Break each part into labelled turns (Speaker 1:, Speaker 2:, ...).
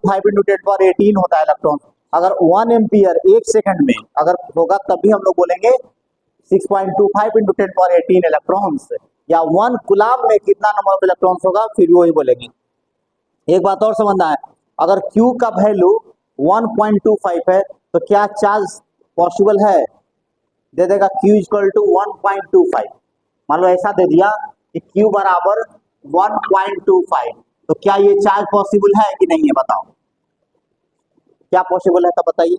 Speaker 1: 5 into 10⁻18 होता है electron. अगर 1 एम्पियर 1 सेकंड में अगर होगा तब भी हम लोग बोलेंगे 6.25 इंटू 10⁻18 इलेक्ट्रॉन्स, या 1 कूलम्ब में कितना नंबर ऑफ इलेक्ट्रॉन्स होगा फिर वही बोलेंगे। एक बात और समझना है, अगर Q का वैल्यू 1.25 है तो क्या चार्ज पॉसिबल है? दे देगा Q इक्वल टू 1.25। मान लो ऐसा दे दिया कि Q बराबर 1.25, तो क्या ये चार्ज पॉसिबल है कि नहीं है? बताओ क्या पॉसिबल है तब बताइए।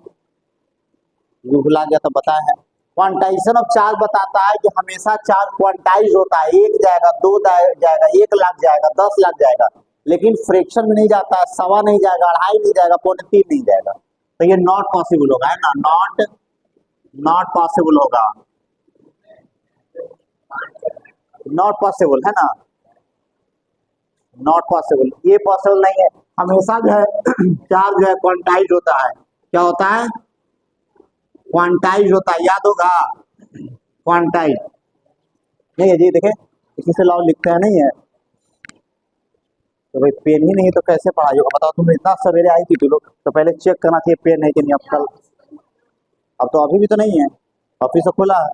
Speaker 1: ये भुला गया तो बताया है। क्वांटाइजेशन ऑफ चार्ज बताता है कि हमेशा चार्ज क्वांटाइज होता है, 1 जाएगा, 2 जाएगा, 1 लाख जाएगा, 10 लाख जाएगा, लेकिन फ्रैक्शन में नहीं जाता है, 1.25 नहीं जाएगा, 2.5 नहीं जाएगा, 3.25 नहीं जाएगा। तो ये नॉट पॉसिबल होगा, है ना, नॉट पॉसिबल होगा, नॉट पॉसिबल, है ना, नॉट पॉसिबल, ये पॉसिबल नहीं है। हमेशा जो है चार्ज जो है क्वांटाइज होता है। क्या होता है? क्वांटाइज होता है, याद होगा, क्वांटाइज नहीं है जी। देखे इसी से लॉ लिखते हैं, नहीं है तो भाई पेन ही नहीं तो कैसे पढ़ाई होगा? बताओ, तुम इतना सवेरे आई थी, तुम लोग तो पहले चेक करना चाहिए पेन है कि नहीं। अब कल, अब तो अभी भी तो नहीं है, ऑफिस तो खुला है,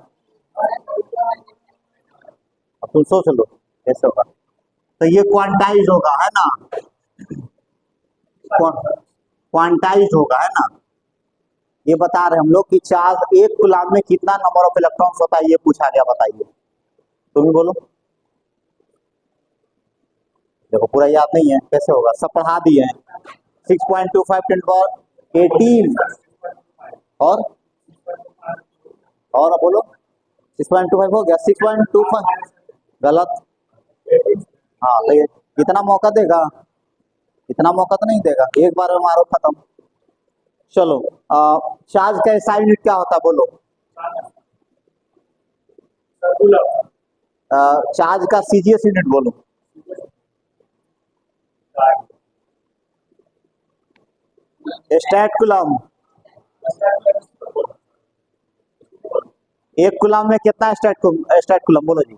Speaker 1: अब तुम सोच लो कैसे होगा। तो ये क्वांटाइज होगा, है ना, क्वांटाइज होगा, है ना। ये बता रहे हम लोग कि चार्ज 1 कूलम्ब में कितना नंबर ऑफ इलेक्ट्रॉन्स होता है, ये पूछा गया। बताइए, तुम ही बोलो। देखो पूरा याद नहीं है, कैसे होगा? सब पढ़ा दिए हैं। 6.25 10⁻18 और बोलो 6.25 हो गया, 6.25 गलत। हाँ तो ये इतना मौका देगा? इतना मौका तो नहीं देगा, एक बार में मारो खत्म। चलो चार्ज का SI यूनिट क्या होता है बोलो? चार्ज का CGS यूनिट बोलो। Stat coulomb. 1 कूलम्ब में कितना स्टैट कूलम्ब बोलो जी?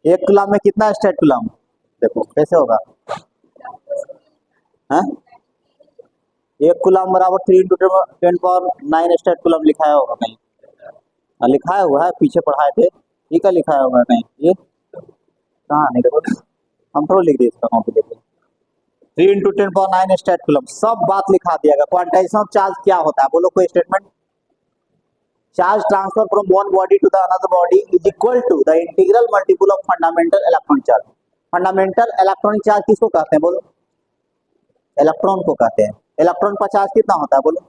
Speaker 1: 1 कूलम्ब में कितना स्टैट कूलम्ब? देखो कैसे होगा, है 1 कूलम्ब बराबर 3 इंटू 10⁻9 स्टैट कूलम्ब लिखाया होगा कहीं। लिखाया हुआ है, पीछे पढ़ाए थे, ठीक है, लिखाया हुआ है कहीं। ये कहाँ नहीं, देखो हम थोड़ा लिख दिए इसका कॉपी, देखो 3 इंटू 10⁻9 स्टैट कूलम्ब, सब बात लिखा दिया गया। क्वांटाइजेशन ऑफ चार्ज क्या होता है बोलो, कोई statement? Charge transfer from one body to the another body is equal to the integral multiple of fundamental electronic charge. Fundamental electronic charge किसको कहते हैं बोलो? इलेक्ट्रॉन को कहते हैं। इलेक्ट्रॉन का चार्ज कितना होता है बोलो?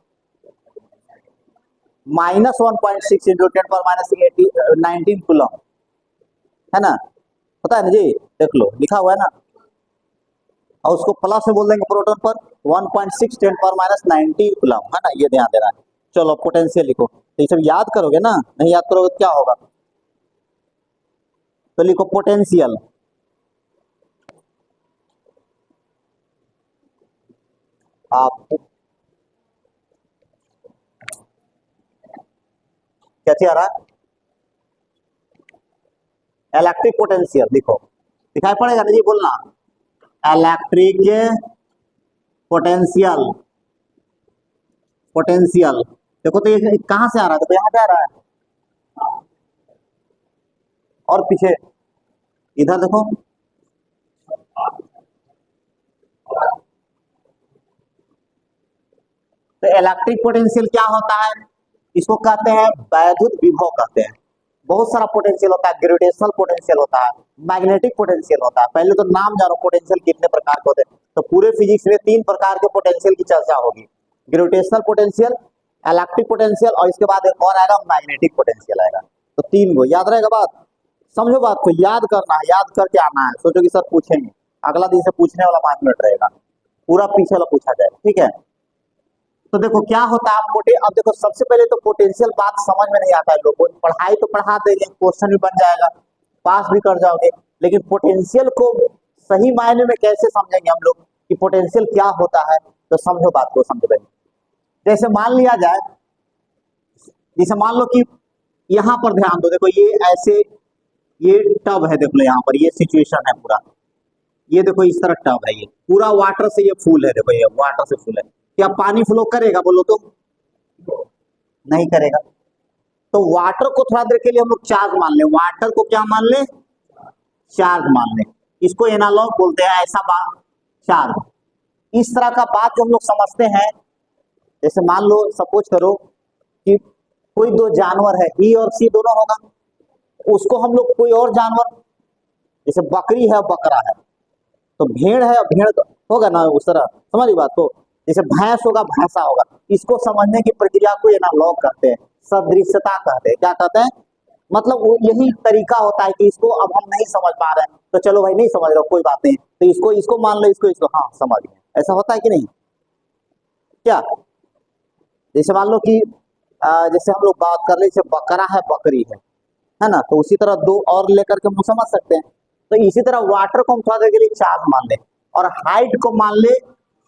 Speaker 1: -1.6 इंटू 10⁻19 कूलम्ब, है ना, पता है ना जी, देख लो लिखा हुआ है ना। और उसको प्लस में बोल देंगे प्रोटॉन पर 1.6 10⁻19 कूलम्ब, है ना, ये ध्यान देना है। चलो पोटेंशियल लिखो, तो ये सब याद करोगे ना, नहीं याद करोगे तो क्या होगा? तो लिखो पोटेंशियल। आप क्या आ रहा है? इलेक्ट्रिक पोटेंशियल लिखो, दिखाई पड़ेगा ना जी, बोलना इलेक्ट्रिक पोटेंशियल। पोटेंशियल देखो तो ये कहां से आ रहा है? देखो यहाँ पे आ रहा है, और पीछे इधर देखो, तो इलेक्ट्रिक पोटेंशियल क्या होता है? इसको कहते हैं वैद्युत विभव कहते हैं। बहुत सारा पोटेंशियल होता है, ग्रेविटेशनल पोटेंशियल होता है, मैग्नेटिक पोटेंशियल होता है। पहले तो नाम जानो पोटेंशियल कितने प्रकार के होते हैं। तो पूरे फिजिक्स में 3 प्रकार के पोटेंशियल की चर्चा होगी, ग्रेविटेशनल पोटेंशियल, इलेक्ट्रिक पोटेंशियल, और इसके बाद एक और आएगा मैग्नेटिक पोटेंशियल आएगा। तो 3 को याद रहेगा बात, समझो बात को, याद करना है, याद करके आना है। सोचो कि सर पूछेंगे, अगला दिन से पूछने वाला 5 मिनट रहेगा, पूरा पीछे वाला पूछा जाएगा, ठीक है। तो देखो क्या होता है, अब देखो सबसे पहले तो पोटेंशियल बात समझ में नहीं आता है लोगों को। पढ़ाई तो पढ़ा देंगे, क्वेश्चन भी बन जाएगा, पास भी कर जाओगे, लेकिन पोटेंशियल को सही मायने में कैसे समझेंगे हम लोग कि पोटेंशियल क्या होता है? तो समझो बात को, समझो। जैसे मान लिया जाए, जैसे मान लो कि यहाँ पर ध्यान दो, देखो ये ऐसे, ये टब है, देख लो यहाँ पर ये सिचुएशन है पूरा, ये देखो इस तरह टब है, ये पूरा वाटर से ये फुल है, देखो ये वाटर से फुल है। क्या पानी फ्लो करेगा बोलो तो? नहीं करेगा। तो वाटर को थोड़ा देर के लिए हम लोग चार्ज मान ले, वाटर को क्या मान ले? चार्ज मान ले। इसको एनालॉग बोलते हैं, ऐसा बात चार्ज। इस तरह का बात जो हम लोग समझते हैं, जैसे मान लो सपोज करो कि कोई दो जानवर है, ई और सी दोनों होगा, उसको हम लोग कोई और जानवर, जैसे बकरी है बकरा है, तो भेड़ है भेड़ तो होगा ना, उस तरह समझ बात को। जैसे भैंस होगा भैंसा होगा। इसको समझने की प्रक्रिया को एनालॉग कहते हैं, सदृश्यता कहते हैं। क्या कहते हैं? मतलब वो यही तरीका होता है कि इसको अब हम नहीं समझ पा रहे हैं तो चलो भाई नहीं समझ रहे हो कोई बात नहीं, तो इसको मान लो, इसको हाँ समझ गए। ऐसा होता है कि नहीं? क्या जैसे मान लो कि जैसे हम लोग बात कर रहे, जैसे बकरा है बकरी है ना, तो उसी तरह दो और लेकर के हम समझ सकते हैं। तो इसी तरह वाटर को हम थोड़ा देर के लिए चार्ज मान ले, और हाइट को मान ले,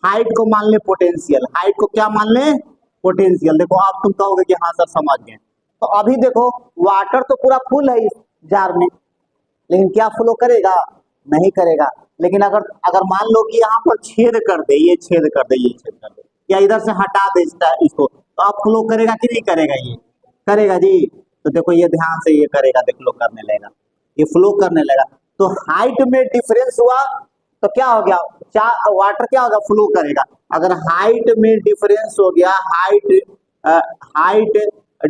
Speaker 1: हाइट को मान ले पोटेंशियल, हाइट को क्या मान ले? पोटेंशियल। देखो अब तुम कहोगे कि हाँ सर समझ गए। तो अभी देखो वाटर तो पूरा फुल है इस जार में, लेकिन क्या फ्लो करेगा? नहीं करेगा। लेकिन अगर अगर मान लो कि यहाँ पर छेद कर दे, ये छेद कर दे, ये छेद कर दे, या इधर से हटा दे इसको, तो अब फ्लो करेगा कि नहीं करेगा? ये करेगा जी। तो देखो ये ध्यान से ये करेगा, देख लो करने लगेगा, ये फ्लो करने लगा। तो हाइट में डिफरेंस हुआ तो क्या हो गया? वाटर क्या होगा? फ्लो करेगा। अगर हाइट में डिफरेंस हो गया, हाइट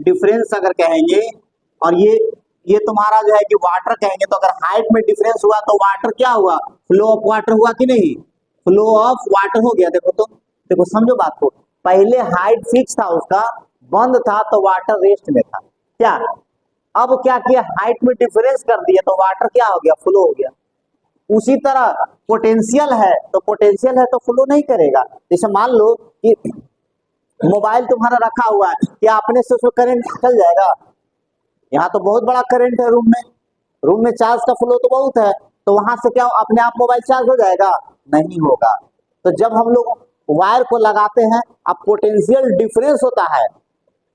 Speaker 1: डिफरेंस अगर कहेंगे, और ये तुम्हारा जो है कि वाटर कहेंगे, तो अगर हाइट में डिफरेंस हुआ तो वाटर क्या हुआ? फ्लो ऑफ वाटर हुआ कि नहीं? फ्लो ऑफ वाटर हो गया। देखो तो देखो समझो बात को, पहले हाइट फिक्स था, उसका बंद था तो वाटर रेस्ट में था। क्या अब क्या किया? हाइट में डिफरेंस कर दिया तो वाटर क्या हो गया? फ्लो हो गया। उसी तरह पोटेंशियल है तो फ्लो नहीं करेगा। जैसे मान लो कि मोबाइल तुम्हारा रखा हुआ है, क्या अपने से उसमें करंट चल जाएगा? यहाँ तो बहुत बड़ा करंट है रूम में चार्ज का फ्लो तो बहुत है, तो वहां से क्या अपने आप मोबाइल चार्ज हो जाएगा? नहीं होगा। तो जब हम लोग वायर को लगाते हैं, अब पोटेंशियल डिफरेंस होता है,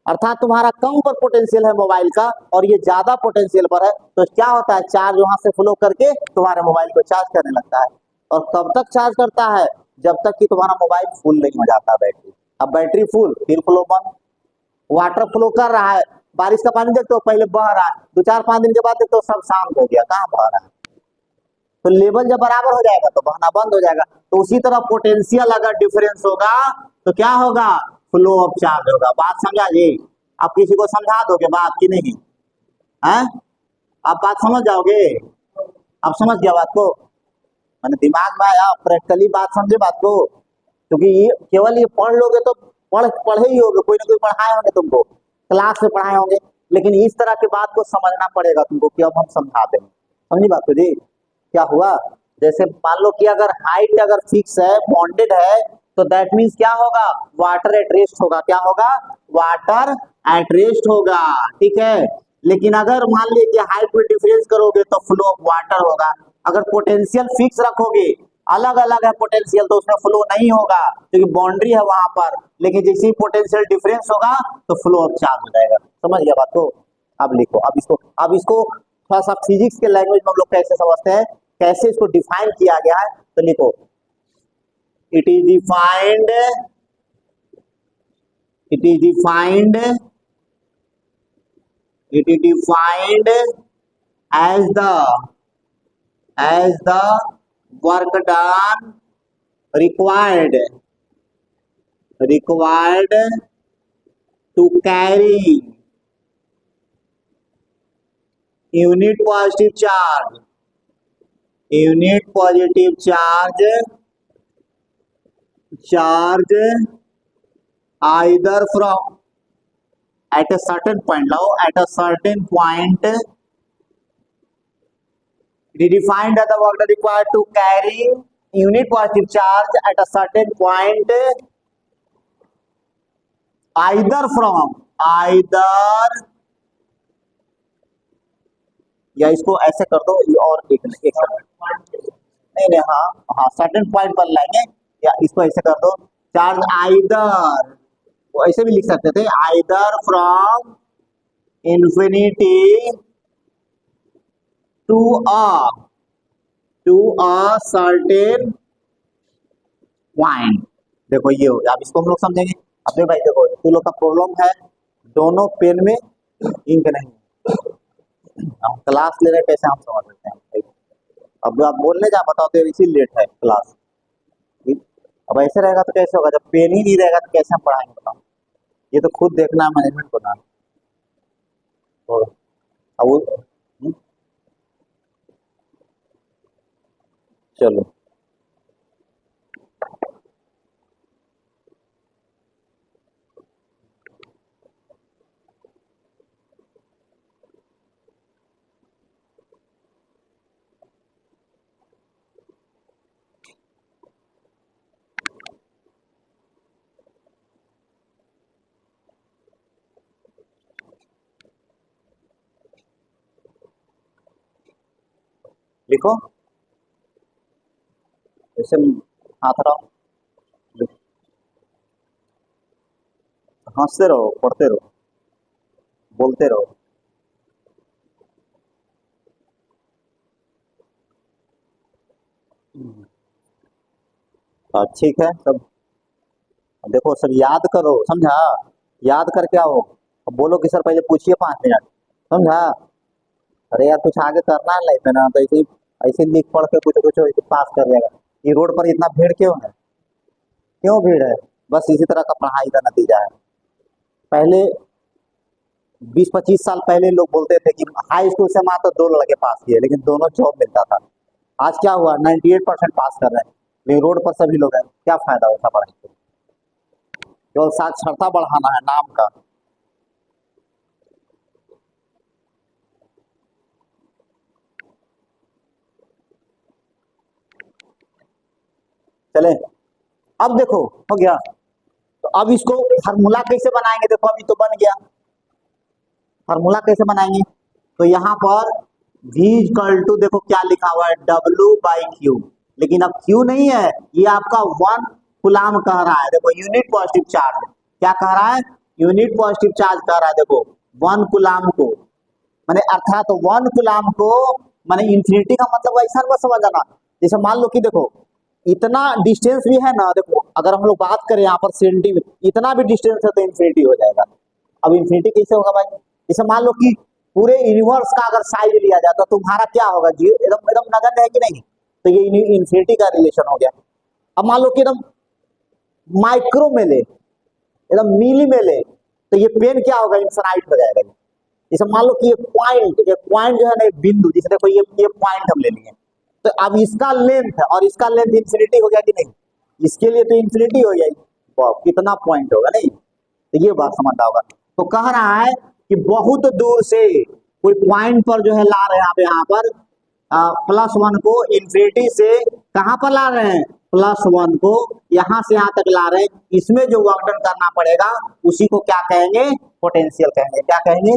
Speaker 1: अर्थात तुम्हारा कम पर पोटेंशियल है मोबाइल का और ये ज्यादा पोटेंशियल पर है, तो क्या होता है? चार्ज वहां से फ्लो करके तुम्हारे मोबाइल को चार्ज करने लगता है। और कब तक चार्ज करता है? जब तक कि तुम्हारा मोबाइल फुल नहीं हो जाता बैटरी। अब बैटरी फुल, फिर फ्लो बंद। वाटर फ्लो कर रहा है, बारिश का पानी देखते हो पहले बह रहा है, 2-4-5 दिन के बाद देखते हो सब शांत हो गया, कहाँ बह रहा है? तो लेवल जब बराबर हो जाएगा तो बहना बंद हो जाएगा। तो उसी तरह पोटेंशियल अगर डिफरेंस होगा तो क्या होगा? फ्लो ऑफ चार्ज होगा। बात समझा जी? आप किसी को समझा दोगे बात की नहीं है? आप बात समझ जाओगे? आप समझ गया बात को? मैंने दिमाग में आया, प्रैक्टिकली बात समझे बात को? क्योंकि ये केवल ये पढ़ लोगे तो पढ़े ही होगे, कोई ना कोई पढ़ाए होंगे तुमको, क्लास में पढ़ाए होंगे, लेकिन इस तरह की बात को समझना पड़ेगा तुमको कि अब हम समझा देंगे। समझी बात को जी? क्या हुआ? जैसे मान लो कि अगर हाइट अगर फिक्स है, बॉन्डेड है, तो दैट मीन्स क्या होगा? वाटर एट रेस्ट होगा। क्या होगा? वाटर एट रेस्ट होगा। ठीक है। लेकिन अगर मान लीजिए हाइट में डिफरेंस करोगे तो फ्लो ऑफ वाटर होगा। अगर पोटेंशियल फिक्स रखोगे, अलग अलग है पोटेंशियल, तो उसमें फ्लो नहीं होगा क्योंकि बाउंड्री है वहां पर। लेकिन जैसे ही पोटेंशियल डिफरेंस होगा तो फ्लो ऑफ चार्ज हो जाएगा। समझ गया बात को? अब लिखो, अब इसको थोड़ा सा फिजिक्स के लैंग्वेज में हम लोग कैसे समझते हैं, कैसे इसको डिफाइन किया गया है, तो लिखो it is defined as the work done required to carry unit positive charge either from at a certain point, defined as the work required to carry unit positive charge at a certain point either या इसको ऐसे कर दो, ये और एक नहीं, हाँ सर्टेन पॉइंट पर लाएंगे, या इसको ऐसे कर दो, चार्ज आइदर, वो ऐसे भी लिख सकते थे, either from infinity to to a certain point. देखो ये हो गया, अब इसको हम लोग समझेंगे। अब देखो भाई, देखो तुम लोग का प्रॉब्लम है दोनों पेन में इंक नहीं। हम क्लास ले रहे कैसे हम समझ सकते हैं। अब आप बोलने जा बताओ तो इसी लेट है क्लास। अब ऐसे रहेगा तो कैसे होगा, जब पेन ही नहीं रहेगा तो कैसे हम पढ़ाएंगे बताओ। ये तो खुद देखना है मैनेजमेंट को ना। तो अब चलो लिखो, जैसे हाथ रहो, हंसते रहो, पढ़ते रहो, बोलते रहो। ठीक है सब। देखो सब याद करो, समझा। याद करके आओ। अब बोलो कि सर पहले पूछिए 5 मिनट, समझा। अरे यार कुछ आगे करना है लाइफ में ना, तो ऐसे ही लिख पढ़ के कुछ कुछ ऐसे पास कर जाएगा। ये रोड पर इतना भीड़ क्यों है, क्यों भीड़ है? बस इसी तरह का पढ़ाई का नतीजा है। पहले 20-25 साल पहले लोग बोलते थे कि हाई स्कूल से मात्र 2 लड़के पास किए, लेकिन दोनों जॉब मिलता था। आज क्या हुआ, 98% पास कर रहे हैं, लेकिन रोड पर सभी लोग हैं। क्या फायदा होता पढ़ाई से? केवल साक्षरता बढ़ाना है नाम का। चले, अब देखो हो गया। तो अब इसको फार्मूला कैसे बनाएंगे, देखो अभी तो बन गया। फार्मूला कैसे बनाएंगे, तो यहाँ पर v इक्वल टू, देखो क्या लिखा हुआ है, W/Q। लेकिन अब Q नहीं है, ये आपका 1 कूलाम कह रहा है। देखो यूनिट पॉजिटिव चार्ज, क्या कह रहा है, यूनिट पॉजिटिव चार्ज कह रहा है। देखो 1 कूलाम को, माने अर्थात तो 1 कूलाम को, माने इंफिनिटी का मतलब ऐसा मत समझ आना। जैसे मान लो कि देखो इतना डिस्टेंस भी है ना, देखो अगर हम लोग बात करें यहाँ पर सेंटीमीटर, इतना भी डिस्टेंस है तो इंफिनिटी हो जाएगा। अब इंफिनिटी कैसे होगा भाई, जैसे मान लो कि पूरे यूनिवर्स का अगर साइज लिया जाए तो तुम्हारा क्या होगा, जीरो, एकदम एकदम नगण्य है कि नहीं। तो ये इंफिनिटी का रिलेशन हो गया। अब मान लो कि एकदम माइक्रो में ले, एकदम मिली में ले, तो ये पेन क्या होगा, इनफिनाइट हो जाएगा। जैसे मान लो कि ये पॉइंट जो है ना, एक बिंदु, जैसे देखो ये पॉइंट हम ले लिए, तो अब इसका लेंथ है और इसका लेंथ इंफिनिटी हो गया कि नहीं, इसके लिए तो इंफिनिटी हो गई। तो कितना पॉइंट होगा, नहीं तो ये बात समझना होगा। तो कह रहा है कि बहुत दूर से कोई पॉइंट पर जो है ला रहे हैं आप यहाँ पर +1 को इंफिनिटी से कहां पर ला रहे हैं, +1 को यहां से यहां तक ला रहे हैं। इसमें जो वर्क डन करना पड़ेगा उसी को क्या कहेंगे, पोटेंशियल कहेंगे। क्या कहेंगे,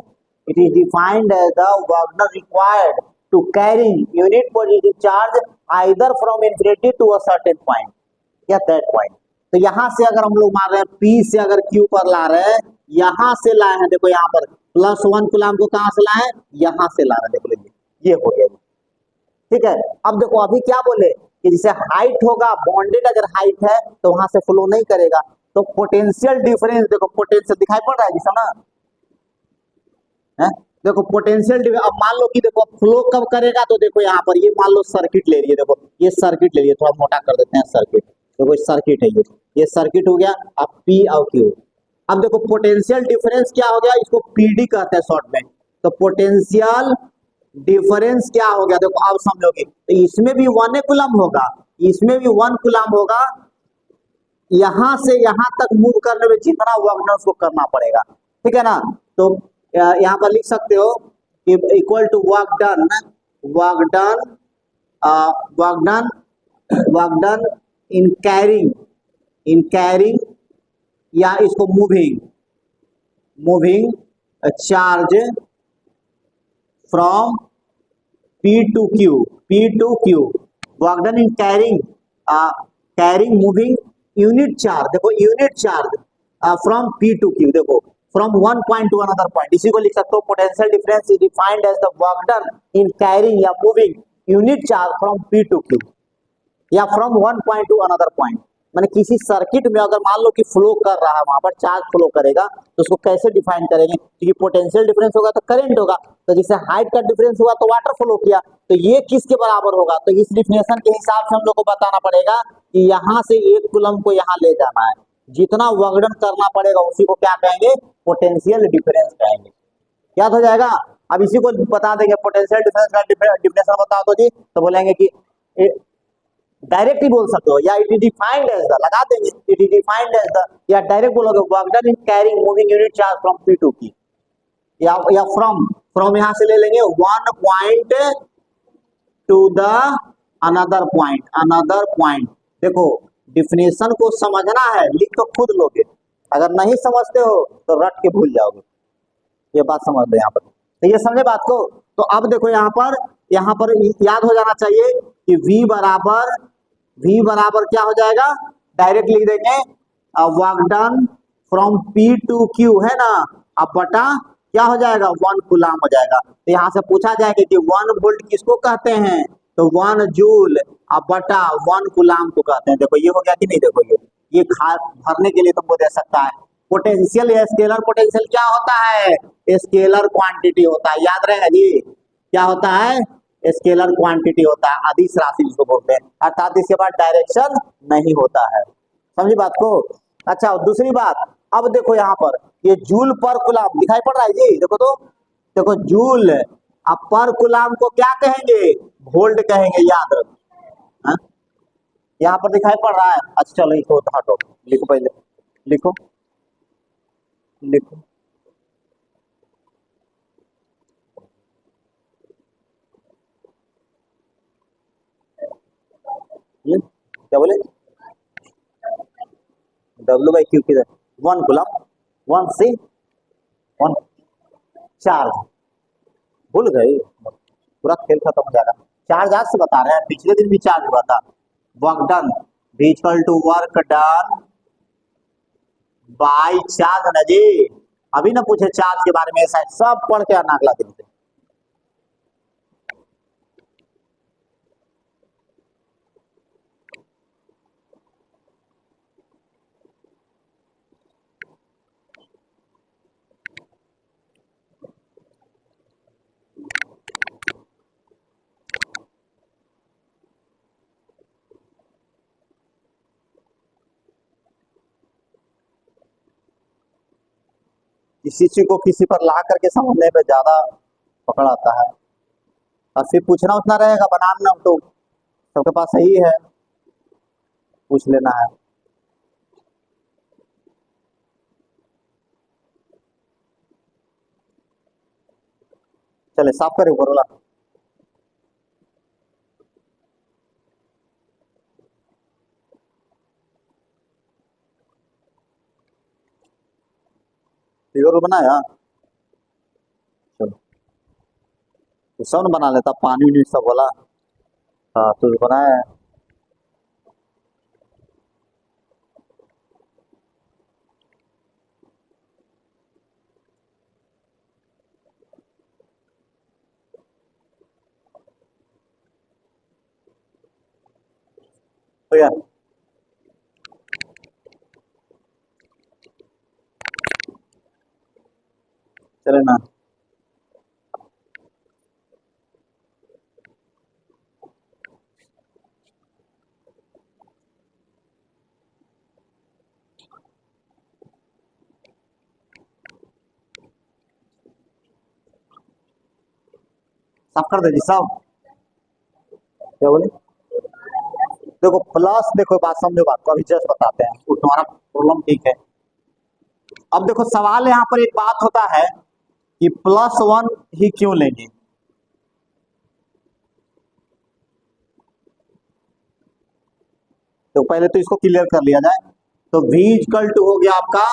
Speaker 1: it is defined as the work done required to carry unit positive charge either from infinity to a certain point या दैट पॉइंट। तो यहां से अगर हम लोग मार रहे हैं P से अगर Q पर ला रहे हैं, यहां से लाए हैं, देखो यहाँ पर +1 कूलाम को कहां से लाए हैं, यहां से ला रहे हैं। देखो लीजिए ये हो गया, ठीक है। अब देखो अभी क्या बोले कि जैसे हाइट होगा, बॉन्डेड अगर हाइट है तो वहां से फ्लो नहीं करेगा। तो पोटेंशियल डिफरेंस, देखो पोटेंशियल दिखाई पड़ रहा है जिसका ना है, देखो पोटेंशियल। अब मान लो कि देखो फ्लो कब करेगा, तो देखो यहाँ पर ये मान लो सर्किट ले लिए, देखो ये सर्किट ले लिए, थोड़ा मोटा कर देते हैं सर्किट। देखो सर्किट है, ये सर्किट हो गया। अब P और Q, अब देखो पोटेंशियल डिफरेंस क्या हो गया, इसको PD कहते हैं शॉर्ट में। तो पोटेंशियल डिफरेंस क्या हो गया, देखो अब समझोगे, तो इसमें भी 1 कूलम होगा, इसमें भी 1 कूलम होगा। यहां से यहां तक मूव करने में जितना वर्क डन उसको करना पड़ेगा, ठीक है ना। तो यहाँ पर लिख सकते हो कि equal to work done, work done work done work done in carrying या इसको moving charge from P to Q, work done in carrying moving unit charge, देखो unit charge from P to Q, देखो from 1 point to another point. इसी को लिख सकते हो potential difference is defined as the work done in carrying या moving unit charge from P to Q या from one point to another point. मैंने किसी सर्किट में अगर मान लो कि फ्लो कर रहा है, वहां पर चार्ज फ्लो करेगा, तो उसको कैसे डिफाइन करेंगे? क्योंकि पोटेंशियल डिफरेंस होगा तो करंट होगा, तो जैसे हाइट का डिफरेंस हुआ तो वाटर फ्लो किया, तो ये किसके बराबर होगा? तो इस डिफिनेशन के हिसाब से हम लोग को बताना पड़ेगा कि यहाँ से 1 कूलम को यहाँ ले जाना है, जितना वर्कडन करना पड़ेगा उसी को क्या कहेंगे? पोटेंशियल डिफरेंस कहेंगे। याद हो जाएगा? अब इसी को बता देंगे पोटेंशियल डिफरेंस का डिफिनेशन बताओ तो जी, तो बोलेंगे कि डायरेक्ट ही बोल सकते हो या it is defined as the, लगा देंगे it is defined as the, या डायरेक्ट बोलोगे work done in carrying moving unit charge from P to Q, या फ्रॉम यहां से ले लेंगे 1 point to the another point. देखो डिफिनेशन को समझना है, लिख तो खुद लोगे, अगर नहीं समझते हो तो रट के भूल जाओगे। ये बात समझ लो यहाँ पर, तो ये समझे बात को। तो अब देखो यहाँ पर याद हो जाना चाहिए कि V बराबर क्या हो जाएगा? डायरेक्ट लिख देंगे work done from P to Q है ना, अब बटा क्या हो जाएगा? 1 कूलम हो जाएगा। तो यहाँ से पूछा जाएगा कि 1 वोल्ट किसको कहते हैं? तो 1 जूल, अब बटा 1 कूलम को कहते हैं। देखो ये हो गया कि नहीं? देखो ये भरने के लिए तुमको दे सकता है। पोटेंशियल या स्केलर पोटेंशियल क्या होता है? स्केलर क्वांटिटी होता है, याद रहेगा जी। क्या होता है? स्केलर क्वांटिटी होता है, अदिश राशि जिसको बोलते हैं, अर्थात इसके बाद डायरेक्शन नहीं होता है। समझी बात को? अच्छा दूसरी बात, अब देखो यहाँ पर ये जूल पर कूलम दिखाई पड़ रहा है जी, देखो तो, देखो जूल, अब पर कूलम को क्या कहेंगे? वोल्ट कहेंगे, याद रखो। यहाँ पर दिखाई पड़ रहा है? अच्छा चलो इसको हटो, लिखो पहले, लिखो लिखो ये क्या बोले? W/Q किधर? 1 कूलम, 1 से 1 चार्ज, भूल गए? पूरा खेल खत्म हो जाएगा। चार्ज आज से बता रहे हैं, पिछले दिन भी चार्ज हुआ था। Work done equal to work done by charge ना जी। अभी ना पूछे चार्ज के बारे में, ऐसा सब पढ़ के आना अगला दिन से। किसी चीज को किसी पर ला करके समझने पे ज्यादा पकड़ आता है, और फिर पूछना उतना रहेगा, बनाना तो सबके पास सही है, पूछ लेना है। चले साफ करे ऊपर वाला। फिगर बनाया, चलो तो सब बना लेता, पानी नहीं सब बोला। हाँ तो बनाया है। तो यार चले ना, साफ कर दे जी साहब। क्या बोले? देखो प्लस, देखो बात समझो, बात को अभी जस्ट बताते हैं, तो तुम्हारा प्रॉब्लम ठीक है। अब देखो सवाल यहाँ पर एक बात होता है कि +1 ही क्यों लेंगे? तो पहले तो इसको क्लियर कर लिया जाए। तो V इक्वल टू हो गया आपका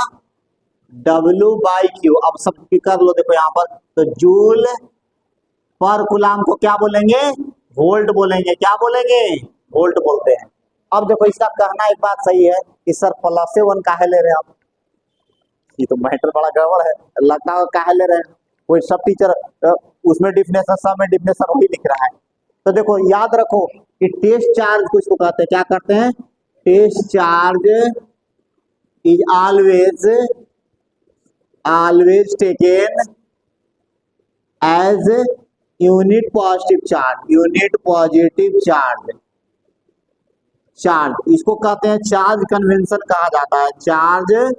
Speaker 1: W/Q। अब सब कर लो, देखो यहाँ पर तो जूल पर कूलम को क्या बोलेंगे? वोल्ट बोलेंगे। क्या बोलेंगे? वोल्ट बोलते हैं। अब देखो इसका कहना एक बात सही है कि सर +1 काहे ले रहे हैं आप? ये तो मैटर बड़ा गड़बड़ है, लगता है काहे ले रहे हैं। कोई सब टीचर उसमें डिफिनेशन, सब में डिफिनेशन वही लिख रहा है। तो देखो याद रखो कि टेस्ट चार्ज को इसको कहते हैं, क्या करते हैं, test charge is always taken as unit positive charge. इसको कहते हैं चार्ज कन्वेंशन कहा जाता है, चार्ज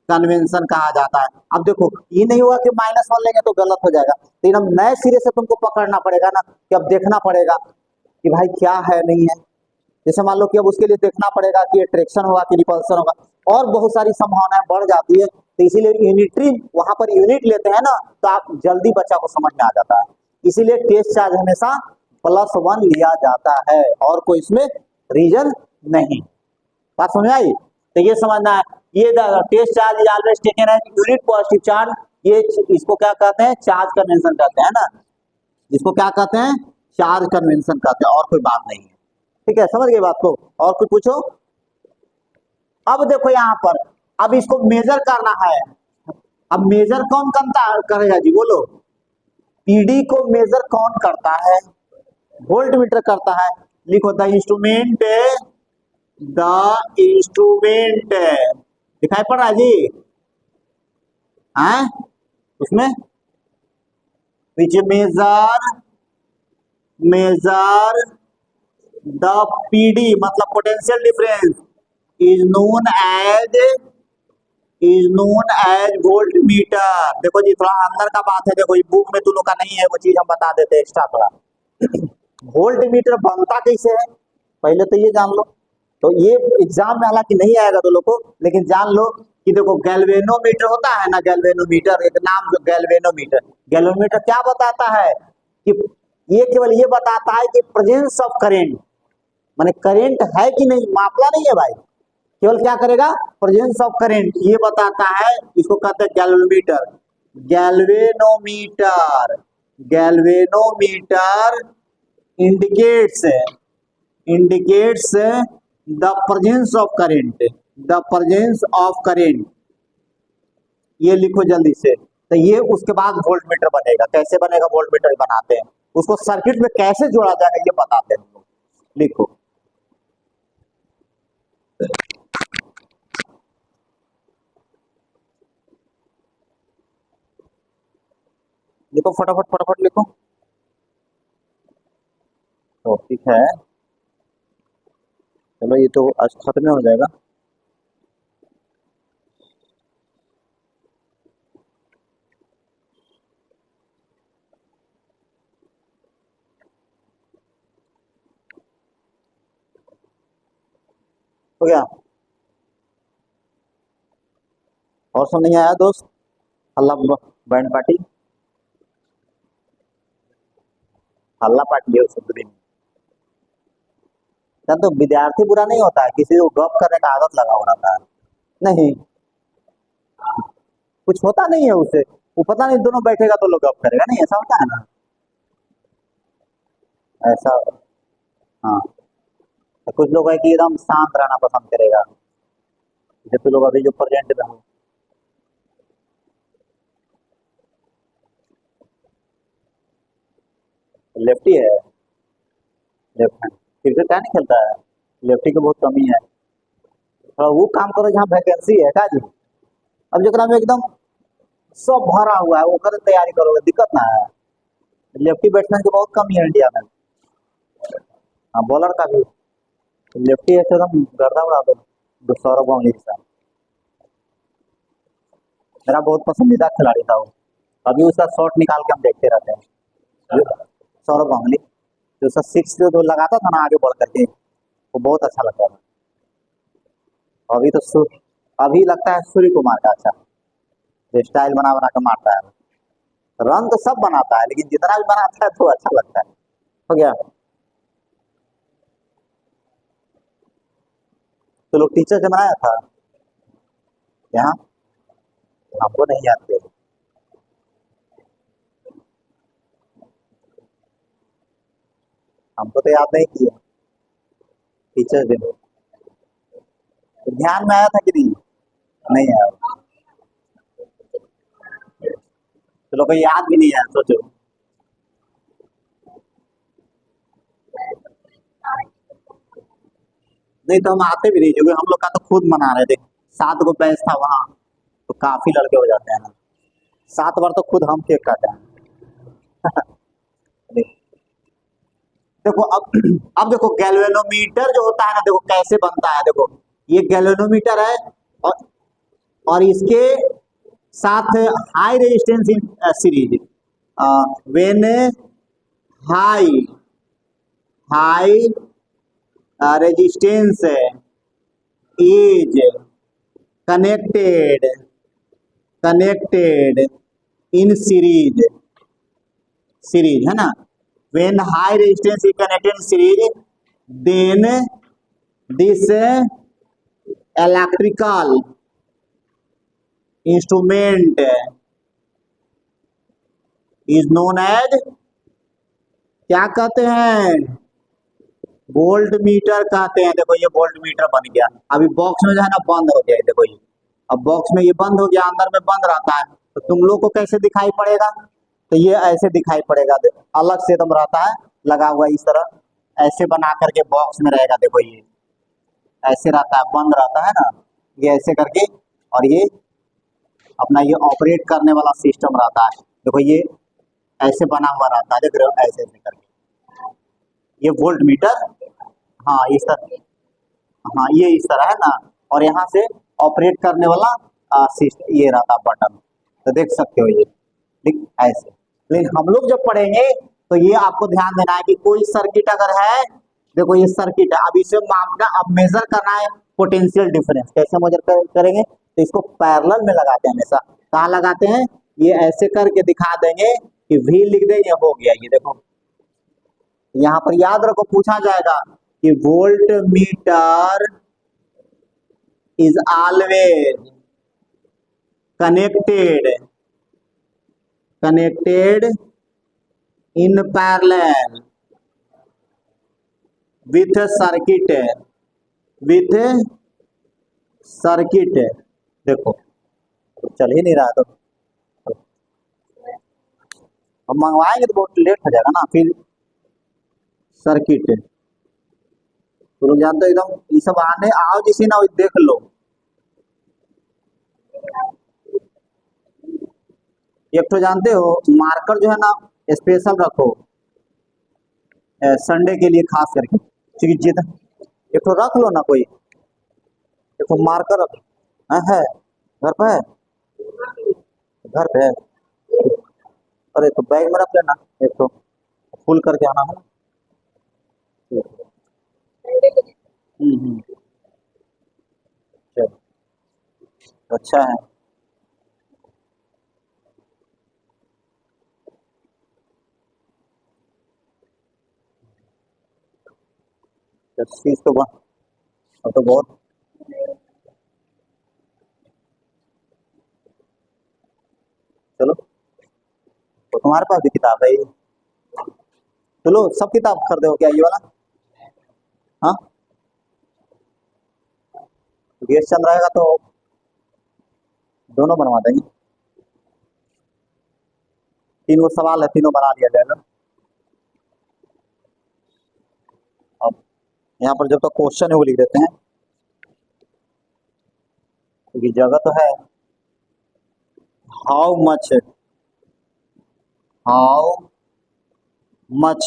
Speaker 1: कन्वेंशन कहा जाता है। अब देखो ये नहीं हुआ कि -1 लेंगे तो गलत हो जाएगा, लेकिन हम नए सिरे से तुमको पकड़ना पड़ेगा ना, कि अब देखना पड़ेगा कि भाई क्या है नहीं है। जैसे मान लो कि अब उसके लिए देखना पड़ेगा कि अट्रैक्शन होगा कि रिपल्सन होगा, और बहुत सारी संभावनाएं बढ़ जाती है। तो इसीलिए यूनिटरी वहां पर यूनिट लेते हैं ना, तो आप जल्दी बच्चा को समझ में आ जाता है। इसीलिए टेस्ट चार्ज हमेशा +1 लिया जाता है, और कोई इसमें रीजन नहीं। बात समझ आई? तो ये समझना है, ये test charge is always taken as unit positive charge, ये इसको क्या कहते हैं, चार्ज कन्वेंशन कहते हैं ना, इसको क्या कहते हैं, चार्ज कन्वेंशन कहते हैं, और कोई बात नहीं है। ठीक है, समझ गए बात को? और कुछ पूछो। अब देखो यहाँ पर, अब इसको मेजर करना है। अब मेजर कौन करता करेगा जी, बोलो। पीडी को मेजर कौन करता है, वोल्ट मीटर करता है। लिखो द इंस्ट्रूमेंट दिखाई पड़ रहा है जी, हैं उसमें, विच मेजर द पीडी मतलब potential difference is known as voltmeter. देखो जी थोड़ा अंदर का बात है, देखो ये बुक में तुम लोग का नहीं है, वो चीज हम बता देते हैं एक्स्ट्रा थोड़ा। वोल्ट मीटर बनता कैसे है, पहले तो ये जान लो। तो ये एग्जाम में हालांकि नहीं आएगा तो लोग को, लेकिन जान लो कि देखो गैल्वेनोमीटर होता है ना, गैल्वेनोमीटर, एक नाम जो गैल्वेनोमीटर क्या बताता है कि ये केवल ये बताता है कि प्रेजेंस ऑफ करेंट, माने करेंट है कि नहीं, मापला नहीं है भाई, केवल क्या करेगा, प्रेजेंस ऑफ करेंट ये बताता है। इसको कहते हैं galvanometer. Galvanometer indicates the presence of current, ये लिखो जल्दी से। तो ये उसके बाद वोल्ट मीटर बनेगा। कैसे बनेगा वोल्ट मीटर बनाते हैं, उसको सर्किट में कैसे जोड़ा जाएगा ये बताते हैं हम लोग। लिखो लिखो फटाफट लिखो। तो ठीक है, चलो ये तो आज खत्म हो जाएगा। हो गया, और सब नहीं आया दोस्त, हल्ला बैंड पार्टी, हल्ला पार्टी है उस दिन। तो विद्यार्थी बुरा नहीं होता है, किसी को गप करने का आदत लगा हो रहा है, नहीं कुछ होता नहीं है उसे, वो पता नहीं दोनों बैठेगा तो लोग गप करेगा, नहीं ऐसा होता है ना, ऐसा। हाँ, तो कुछ लोग है कि एकदम शांत रहना पसंद करेगा, जैसे लोग अभी जो प्रेजेंट में हो। लेफ्टी है, लेफ्ट हैंड क्रिकेट क्या नहीं खेलता है, लेफ्टी की बहुत कमी है। थोड़ा वो काम करो जहाँ वैकेंसी है का जी। अब जरा में एकदम सब भरा हुआ है, वो कर तैयारी करोगे दिक्कत ना है। लेफ्टी बैट्समैन की बहुत कमी है इंडिया में। हाँ, बॉलर का भी लेफ्टी है तो एकदम गर्दा उड़ा दो। सौरभ गांगुली का मेरा बहुत पसंदीदा खिलाड़ी था वो, अभी उसका शॉट निकाल के हम देखते रहते हैं। सौरभ गांगुली जो उसका 6 जो लगाता था ना आगे बढ़ करके, वो बहुत अच्छा लगता था। अभी तो अभी लगता है सूर्य कुमार का अच्छा, जो स्टाइल बना बना के मारता है। रन तो सब बनाता है, लेकिन जितना भी बनाता है तो अच्छा लगता है। हो गया, तो लोग टीचर से बनाया था यहाँ, हमको नहीं याद थे। हमको तो याद नहीं किया टीचर दिन, तो ध्यान में आया था कि नहीं, नहीं आया, तो लोग को याद भी नहीं आया, सोचो। नहीं तो हम आते भी नहीं, क्योंकि हम लोग का तो खुद मना रहे थे। 7 गो बैच था वहाँ, तो काफी लड़के हो जाते हैं ना। 7 बार तो खुद हम केक काटे हैं। देखो अब देखो गैल्वेनोमीटर जो होता है ना, देखो कैसे बनता है। देखो ये गैल्वेनोमीटर है, और और इसके साथ high resistance in series, when high high resistance is connected connected in series है ना। When high resistance is connected in series, then this electrical instrument is known as, क्या कहते हैं, वोल्ट मीटर कहते हैं। देखो ये वोल्ट मीटर बन गया। अभी बॉक्स में जो है ना बंद हो गया है, देखो ये अब बॉक्स में ये बंद हो गया, अंदर में बंद रहता है, तो तुम लोग को कैसे दिखाई पड़ेगा, तो ये ऐसे दिखाई पड़ेगा, अलग से एकदम रहता है लगा हुआ इस तरह, ऐसे बना करके बॉक्स में रहेगा। देखो ये ऐसे रहता है, बंद रहता है ना, ये ऐसे करके, और ये अपना ये ऑपरेट करने वाला सिस्टम रहता है। देखो ये ऐसे बना हुआ रहता है, देख रहे हो, ऐसे ऐसे करके, ये वोल्ट मीटर। हाँ इस तरह, हाँ ये इस तरह है ना, और यहाँ से ऑपरेट करने वाला सिस्टम ये रहता बटन, तो देख सकते हो ये, ठीक ऐसे। लेकिन हम लोग जब पढ़ेंगे तो ये आपको ध्यान देना है कि कोई सर्किट अगर है, देखो ये सर्किट है, अब इसे मापना, अब मेजर करना है पोटेंशियल डिफरेंस। कैसे मेजर करेंगे, तो इसको पैरेलल में लगाते हैं हमेशा। कहाँ लगाते हैं, ये ऐसे करके दिखा देंगे कि V लिख देंगे, हो गया। ये देखो यहाँ पर याद रखो, पूछा जाएगा कि volt meter is always connected in parallel with circuit. देखो चल ही नहीं रहा, तो अब मंगवाएंगे तो बहुत लेट हो जाएगा ना फिर। सर्किट तो लोग जानते हो एकदम, ये सब आने आओ जिसे ना देख लो। एक तो जानते हो मार्कर जो है ना स्पेशल रखो संडे के लिए खास करके, क्योंकि जिद एक तो रख लो ना, कोई एक तो मार्कर रख। है घर पे है, घर पे है, अरे तो बैग में रख लेना, एक तो फुल करके आना है ना। हम्म, चलो अच्छा है। फीस तो अब तो बहुत, चलो तो तुम्हारे पास भी किताब है ये, चलो सब किताब खरीदे हो क्या ये वाला। हाँ गैस चल रहेगा तो दोनों बनवा देंगे। 3 गो सवाल है, तीनों बना लिया जाएगा। अब यहाँ पर जब तक क्वेश्चन है वो लिख देते हैं, क्योंकि जगह तो है। How much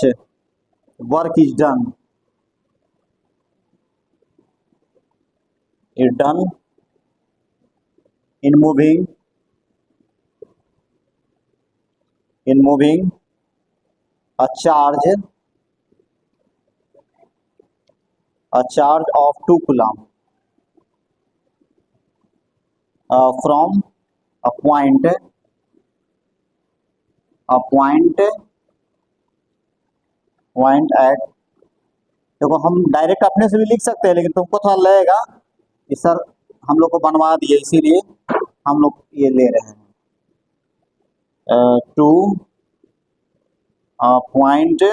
Speaker 1: work is done in moving a charge of 2 coulomb from a point at, देखो हम डायरेक्ट अपने से भी लिख सकते हैं, लेकिन तुमको थोड़ा लगेगा कि सर हम लोग को बनवा दिए, इसीलिए हम लोग ये ले रहे हैं। टू पॉइंट,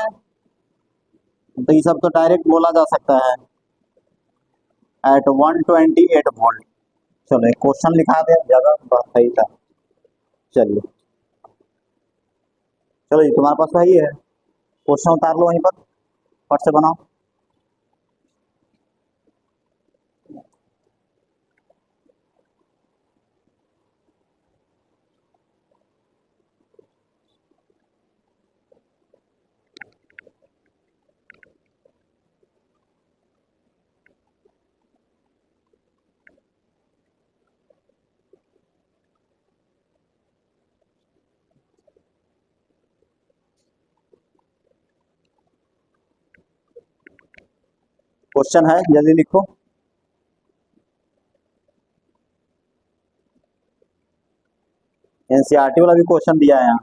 Speaker 1: तो ये सब तो डायरेक्ट बोला जा सकता है, एट 128 वोल्ट। चलो एक क्वेश्चन लिखा दे, जगह बहुत सही था। चलिए चलो ये तुम्हारे पास वही है, क्वेश्चन उतार लो वहीं पर, फट से बनाओ। क्वेश्चन है, जल्दी लिखो। एनसीईआरटी वाला भी क्वेश्चन दिया है यहाँ।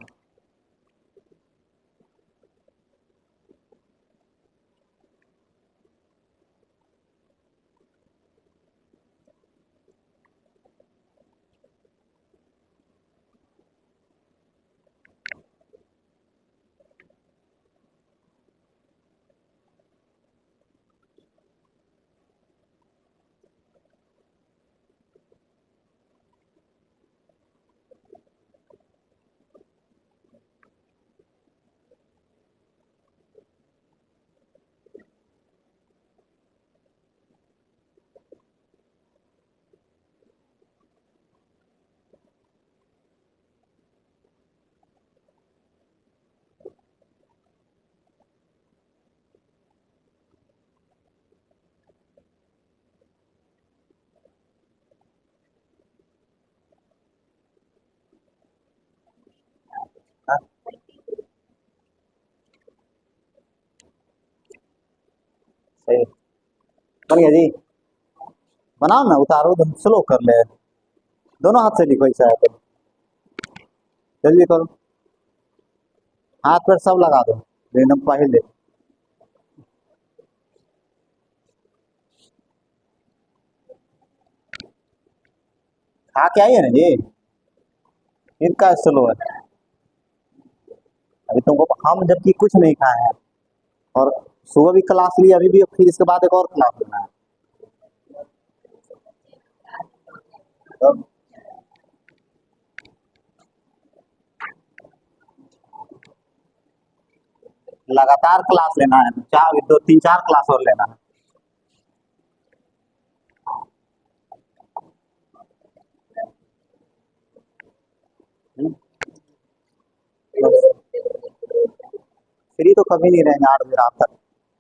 Speaker 1: हाँ, सही बन गया जी। बनाओ ना, उतारो, तुम स्लो कर ले, दोनों हाथ से लिखो ऐसा है तो। जल्दी करो, हाथ पर सब लगा दो, एकदम पहले। खा के आई है ना जी, इनका स्लो है। अभी तुमको, हम जबकि कुछ नहीं खाए हैं, और सुबह भी क्लास ली, अभी भी, फिर इसके बाद एक और क्लास लेना है। तो लगातार क्लास लेना है, चार, दो, तीन, चार क्लास और लेना है। हम्म, फ्री तो कभी नहीं रहेंगे 8 बजे रात तक,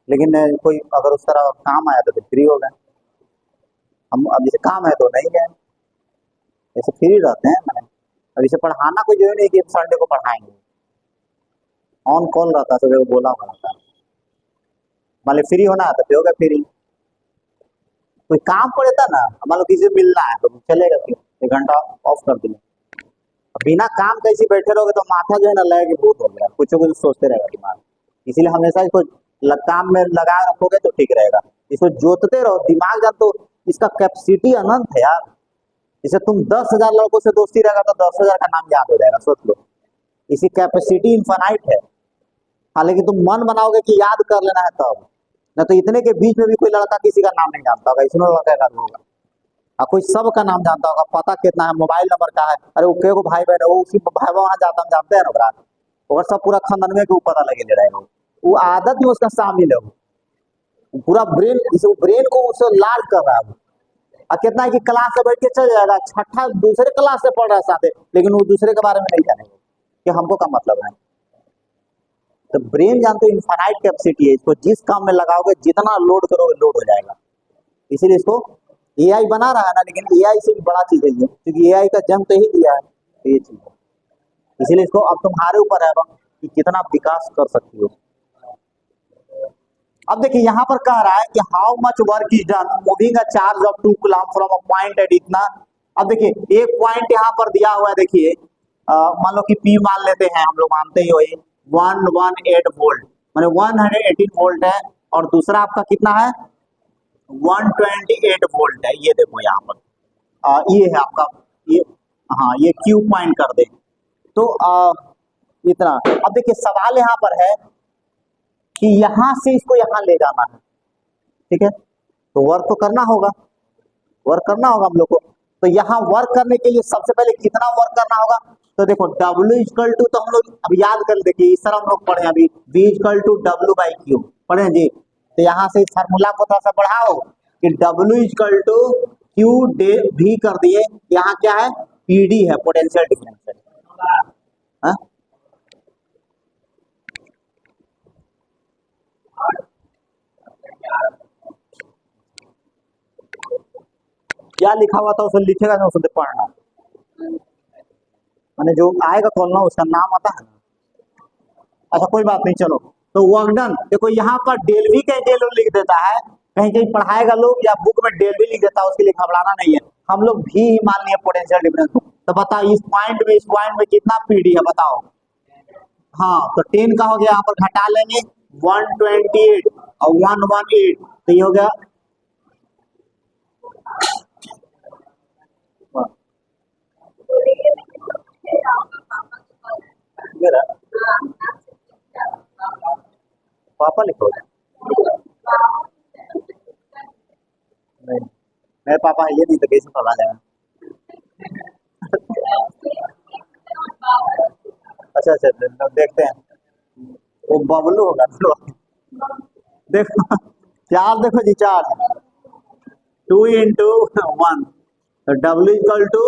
Speaker 1: लेकिन कोई अगर उस तरह काम आया तो फिर फ्री हो गए। हम अब जैसे काम है तो नहीं गए, जैसे फ्री रहते हैं ना। अब इसे पढ़ाना कोई जरूरी नहीं कि संडे को पढ़ाएंगे, ऑन कॉल रहता है, सुबह को बोला हुआ रहता है। मान लो फ्री होना है तो फिर होगा फ्री। कोई काम पड़ता ना, मान लो किसी से मिलना है तो चलेगा, फिर 1 घंटा ऑफ कर दिया। बिना काम कैसे बैठे रहोगे तो माथा जो है ना लगेगा कि भूत हो गया, कुछ कुछ सोचते रहेगा दिमाग। इसीलिए हमेशा इसको काम में लगा रखोगे तो ठीक रहेगा। इसको जोतते रहो, दिमाग जब तो इसका कैपेसिटी अनंत है यार। जैसे तुम 10,000 लड़कों से दोस्ती रहेगा तो 10,000 का नाम याद हो जाएगा, सोच लो। इसी कैपेसिटी इनफाइनाइट है। हालांकि तुम मन बनाओगे कि याद कर लेना है तब, न तो इतने के बीच में भी कोई लड़का किसी का नाम नहीं जानता होगा, इसमें लड़का का होगा। कोई सबका नाम जानता होगा, पता कितना है, मोबाइल नंबर का है। अरे वो के को भाई बहन है, वो उसी भाई वहां जाता, हम जानते हैं ना ओकरा। और सब पूरा खानदान में के पता लगे ले रहेगा। वो आदत में उसका शामिल है, वो पूरा ब्रेन, इसे ब्रेन को उसे लार्ज कर रहा है वो। और कितना है कि क्लास से बैठ के चल जाएगा, छठा दूसरे क्लास से पढ़ रहा है साथ, लेकिन वो दूसरे के बारे में नहीं जानेगा कि हमको क्या मतलब है। तो ब्रेन जानते हो इनफाइनाइट कैपेसिटी है, इसको जिस काम में लगाओगे, जितना लोड करोगे लोड हो जाएगा। इसीलिए इसको एआई बना रहा है ना, लेकिन एआई से भी बड़ा चीज है ये, क्योंकि एआई का जन्म तो ही दिया है, तो ये चीज है। इसीलिए इसको अब तुम्हारे ऊपर है कि कितना विकास कर सकती हो। अब देखिए यहाँ पर कह रहा है कि how much work is done moving a charge of 2 coulomb from a point at इतना। अब देखिए एक पॉइंट यहाँ पर दिया हुआ है, देखिए मान लो कि पी मान लेते हैं, हम लोग मानते ही हो 118 वोल्ट, माने 118 वोल्ट है, और दूसरा आपका कितना है 128 वोल्ट है। ये देखो यहाँ पर ये है आपका, ये, हाँ ये क्यू पॉइंट कर दे तो इतना। अब देखिए सवाल यहाँ पर है कि यहां से इसको यहां ले जाना है, ठीक है, तो वर्क तो करना होगा, वर्क करना होगा हम लोग को। तो यहाँ वर्क करने के लिए सबसे पहले कितना वर्क करना होगा, तो देखो W = तो हम लोग अब याद कर, देखिए इस तरह हम लोग पढ़े अभी, V = W/Q पढ़े जी। तो यहाँ से इस फार्मूला को थोड़ा सा बढ़ाओ कि W इक्वल टू क्यू डे भी कर दिए, यहाँ क्या है PD है, पोटेंशियल डिफरेंस है। क्या लिखा हुआ था उसे लिखेगा ना, उसे पढ़ना, मैंने जो आएगा खोलना उसका नाम आता है। अच्छा कोई बात नहीं, चलो तो वर्क डन। देखो यहाँ पर डेल भी कहीं डेल लिख देता है, कहीं कहीं पढ़ाएगा लोग या बुक में डेल भी लिख देता है, उसके लिए घबराना नहीं है। हम लोग भी मान लिए पोटेंशियल डिफरेंस को। तो बताओ इस पॉइंट में कितना पीडी है बताओ। हाँ तो 10 का हो गया, यहाँ पर घटा लेंगे 128 और 118, तो ये हो गया मेरा पापा लिखो नहीं, मेरे पापा ये नहीं तो कैसे पढ़ा जाएगा। अच्छा अच्छा देखते हैं, वो बबलू होगा देखो चार, देखो जी चार 2 इंटू 1, तो W इक्वल टू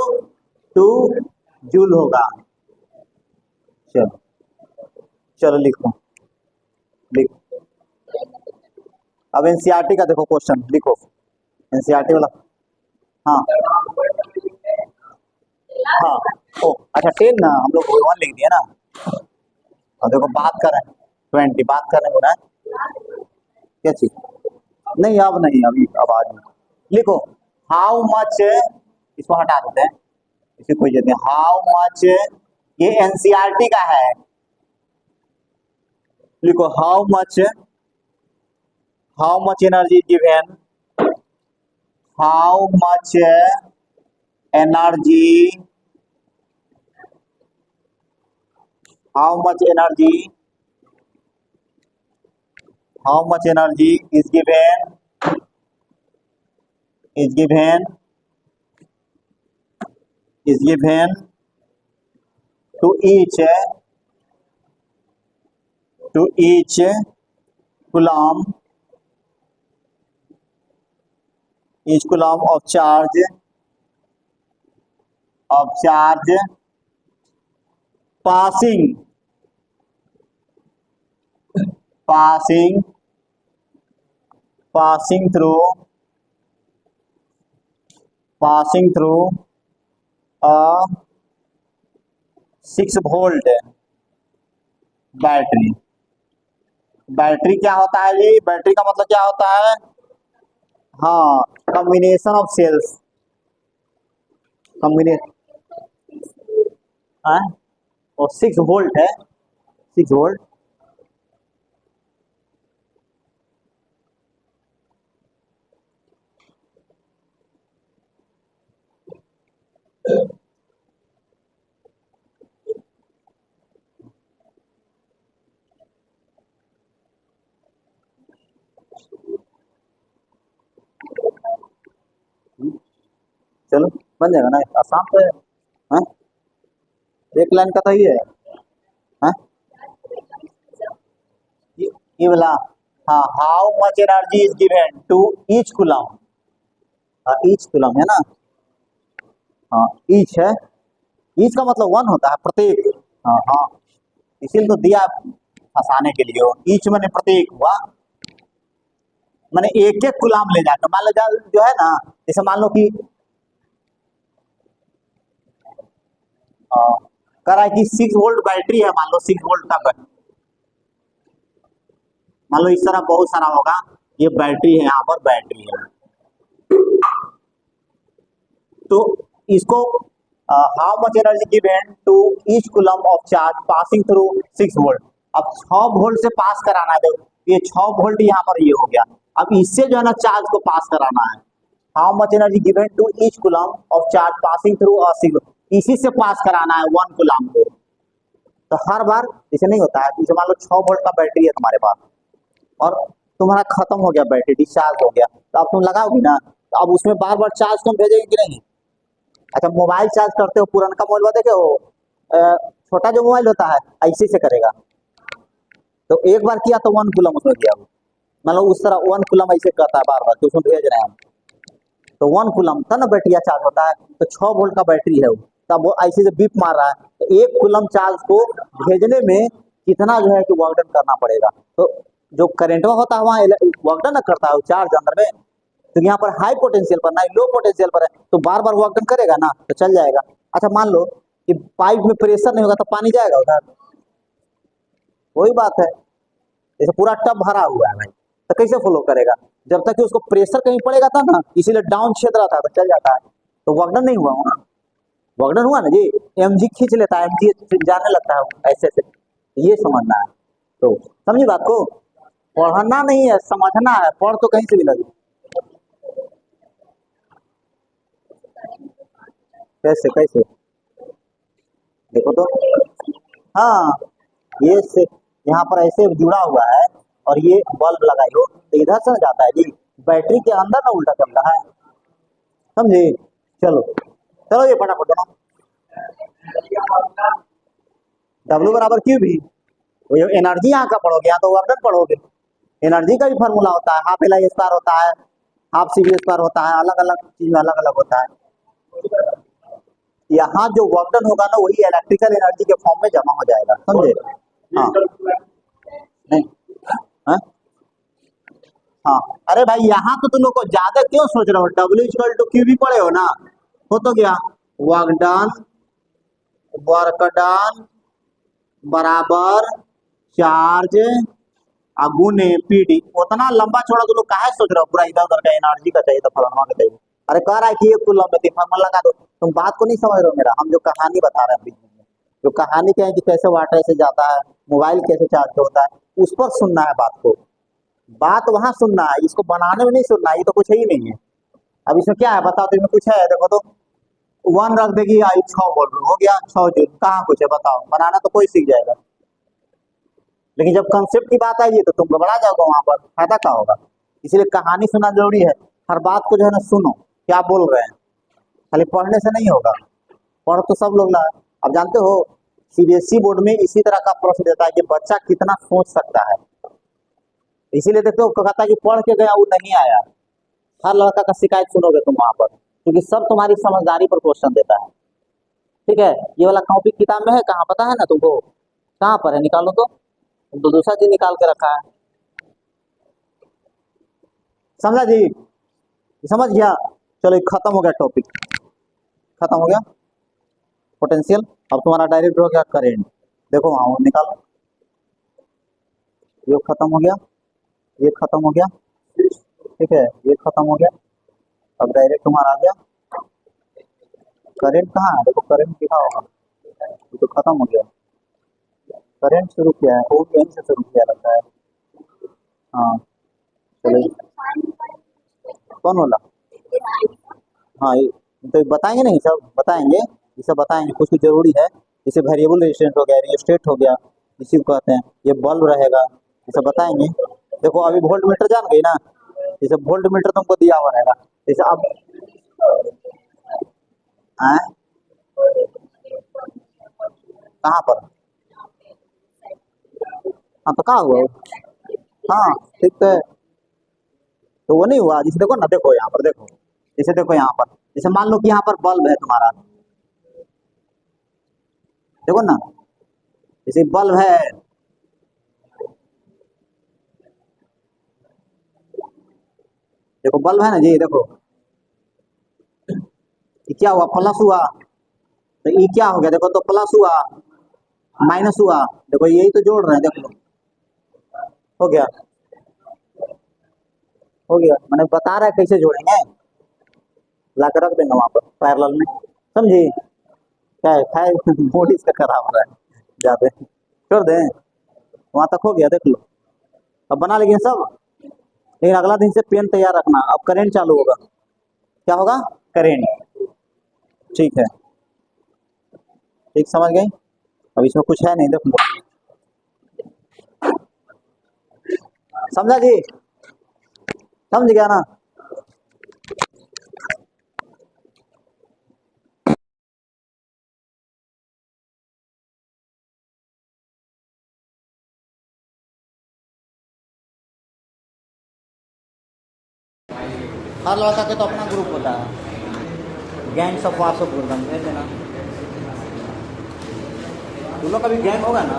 Speaker 1: 2 जूल होगा। चलो चलो लिखो, लिखो। अब एनसीईआरटी का देखो क्वेश्चन, लिखो एनसीईआरटी वाला। हाँ हाँ ओ अच्छा 10 ना, हम लोग 1 लिख दिया ना। और देखो बात कर रहे हैं 20, बात कर रहे हैं क्या चीज, नहीं अब नहीं, अभी आवाज नहीं। लिखो हाउ मच, इसको हटा देते हैं, इसे कोई देते हैं। हाउ मच, ये एनसीईआरटी का है, लिखो how much energy given, how much energy, how much energy is given to each coulomb of charge passing through a 6 volt battery. Battery क्या होता है जी, बैटरी का मतलब क्या होता है, हाँ कॉम्बिनेशन ऑफ सेल्स, कॉम्बिनेशन और 6 वोल्ट है, 6 वोल्ट। चलो बन जाएगा ना, आसान तो है। हाँ? एक लाइन का तो ही है। हाँ? ये वाला, हाँ how much energy is given to each coulomb, each coulomb है ना, हाँ ईच है, ईच का मतलब 1 होता है, प्रत्येक। हाँ हाँ इसीलिए तो दिया फंसाने के लिए, ईच मैंने प्रत्येक हुआ, मैंने एक एक कूलम ले जाकर, मान लो जो है ना, जैसे मान लो कि कह रहा है कि 6 वोल्ट बैटरी है, मान लो 6 वोल्ट का बैटरी, मान लो इस तरह बहुत सारा होगा, ये बैटरी है, यहाँ पर बैटरी है, तो इसको how much energy given to each coulomb of charge passing through 6 volt. अब 6 वोल्ट से पास कराना है, देखो ये 6 वोल्ट यहाँ पर ये हो गया, अब इससे जो है ना चार्ज को पास कराना है। How much energy given to each coulomb of charge passing through a 6, इसी से पास कराना है 1 कूलम को। तो हर बार इसे नहीं होता है, जैसे मान लो 6 वोल्ट का बैटरी है तुम्हारे पास और तुम्हारा खत्म हो गया, बैटरी डिस्चार्ज हो गया, तो अब तुम लगाओगी ना, तो अब उसमें बार बार चार्ज तुम भेजेगी कि नहीं। अच्छा मोबाइल चार्ज करते हो, पुराना मोबाइल देखे हो, छोटा जो मोबाइल होता है ऐसे से करेगा, तो एक बार किया तो 1 कूलम उसमें गया, मतलब उस तरह 1 कूलम ऐसे कहता है बार बार कि उसमें भेज रहे हैं हम, तो 1 कूलम था ना बैटरी चार्ज होता है, तो 6 वोल्ट का बैटरी है वो, तब वो ऐसे से बीप मार रहा है, तो 1 कूलम चार्ज को भेजने में कितना जो है कि वर्क डन करना पड़ेगा। तो जो करंट होता है वहाँ वर्क डन करता है चार्ज अंदर में, तो यहाँ पर हाई पोटेंशियल पर ना लो पोटेंशियल पर है, तो बार बार वर्क डन करेगा ना, तो चल जाएगा। अच्छा मान लो कि पाइप में प्रेशर नहीं होगा तो पानी जाएगा उधर, वही बात है। जैसे पूरा टब भरा हुआ है भाई, तो कैसे फ्लो करेगा, जब तक कि उसको प्रेशर कहीं पड़ेगा था ना, इसीलिए डाउन क्षेत्र रहता है तो चल जाता है, तो वर्कडन नहीं हुआ ना, वर्कडन हुआ ना जी, एमजी खींच लेता है, एमजी जाने लगता है ऐसे ऐसे, ये समझना है। तो समझी बात को, पढ़ना नहीं है समझना है, पढ़ तो कहीं से भी लगे। कैसे कैसे, देखो तो, हाँ ये से यहाँ पर ऐसे जुड़ा हुआ है, और ये बल्ब लगाई हो तो इधर से ना जाता है जी, बैटरी के अंदर ना उल्टा चल रहा है, समझे। चलो चलो ये फटाफट ना, डब्ल्यू बराबर क्यू भी, वो एनर्जी यहाँ का पढ़ोगे, यहाँ तो वर्क पढ़ोगे, एनर्जी का भी फॉर्मूला होता है, हाफ एल आई स्क्वायर होता है, हाफ सी बी स्क्वायर होता है, अलग अलग चीज में अलग अलग होता है। यहाँ जो वर्क डन होगा ना वही इलेक्ट्रिकल एनर्जी के फॉर्म में जमा हो जाएगा, समझे। हाँ नहीं, हाँ हाँ, अरे भाई यहाँ तो तुम लोग को ज्यादा क्यों सोच रहे हो, डब्ल्यू इक्वल टू क्यू भी पढ़े हो ना, हो तो गया, वर्क डन, वर्क डन बराबर चार्ज गुने पीडी, उतना लंबा चौड़ा तो लोग काहे सोच रहे हो, पूरा इधर उधर का एनर्जी का चाहिए तो फलाना का चाहिए। अरे कह रहा है कि 1 कूलम में फॉर्मूला लगा दो, तुम बात को नहीं समझ रहे हो मेरा, हम जो कहानी बता रहे हैं बीच में, जो कहानी क्या है कि कैसे वाटर से जाता है, मोबाइल कैसे चार्ज होता है, उस पर सुनना है बात को, बात वहां सुनना है, इसको बनाने में नहीं सुनना है, ये तो कुछ ही नहीं है। अब इसमें क्या है बताओ, तो इसमें कुछ है देखो तो, 1 रख देगी आई 6 वोल्ट हो गया 6 जूल, कहाँ कुछ है बताओ, बनाना तो कोई सीख जाएगा, लेकिन जब कंसेप्ट की बात आएगी तो तुम घबरा जाओगे, वहां पर फायदा क्या होगा। इसलिए कहानी सुनना जरूरी है, हर बात को जो है ना सुनो क्या बोल रहे हैं, खाली पढ़ने से नहीं होगा, पढ़ तो सब लोग ला। अब जानते हो सीबीएसई बोर्ड में इसी तरह का प्रश्न देता है कि बच्चा कितना सोच सकता है, इसीलिए देखते हो कहता है कि पढ़ के गया वो नहीं आया, हर लड़का का शिकायत सुनोगे तुम वहां पर, क्योंकि सब तुम्हारी समझदारी पर क्वेश्चन देता है। ठीक है, ये वाला कॉपी किताब में है कहाँ पता है ना तुमको, कहाँ पर है निकालो तो दूसरा चीज निकाल के रखा है, समझा जी, समझ गया। चलो ये खत्म हो गया टॉपिक, खत्म हो गया पोटेंशियल, अब तुम्हारा डायरेक्ट हो गया करेंट, देखो वहां निकालो, ये खत्म हो गया, ये खत्म हो गया, ठीक है ये खत्म हो गया, अब डायरेक्ट तुम्हारा आ गया करंट, कहाँ है देखो करंट लिखा होगा, ये तो खत्म हो गया, करंट शुरू किया है वो यहीं से शुरू किया लगता है। हाँ चलो, कौन बोला, हाँ ये तो बताएंगे नहीं, सब बताएंगे, ये सब बताएंगे, कुछ कुछ जरूरी है, जैसे वेरिएबल रेजिस्टेंस हो गया, रियोस्टेट हो गया, इसी को कहते हैं, ये बल्ब रहेगा, ये सब बताएंगे। देखो अभी वोल्ट मीटर जान गई ना, जैसे वोल्ट मीटर तुमको दिया हुआ रहेगा, जैसे अब आए कहाँ पर, हाँ तो कहाँ हुआ वो? हाँ ठीक है, तो वो नहीं हुआ, जैसे देखो ना, देखो यहाँ पर देखो, जैसे देखो यहाँ पर, जैसे मान लो कि यहाँ पर बल्ब है तुम्हारा, देखो ना, जैसे बल्ब है, देखो बल्ब है ना जी, देखो ये क्या हुआ, प्लस हुआ, तो ये क्या हो गया देखो, तो प्लस हुआ माइनस हुआ, देखो यही तो जोड़ रहे हैं, देख लो हो गया, हो गया, मैंने बता रहा है कैसे जोड़ेंगे, ला कर रख देंगे वहां पर पैरेलल में, समझी। क्या है बॉडी इसका खराब हो रहा है, जाते छोड़ दें, वहां तक हो गया देख लो, अब बना लेंगे सब, लेकिन अगला दिन से पेन तैयार रखना, अब करंट चालू होगा, क्या होगा, करेंट, ठीक है, ठीक समझ गई, अब इसमें कुछ है नहीं देख लो, समझा जी, समझ गया ना। हर लड़का के तो अपना ग्रुप होता है, गैंग्स ऑफ वाट्सएप ग्रुप भेज देना। तुम लोग का भी गैंग होगा ना?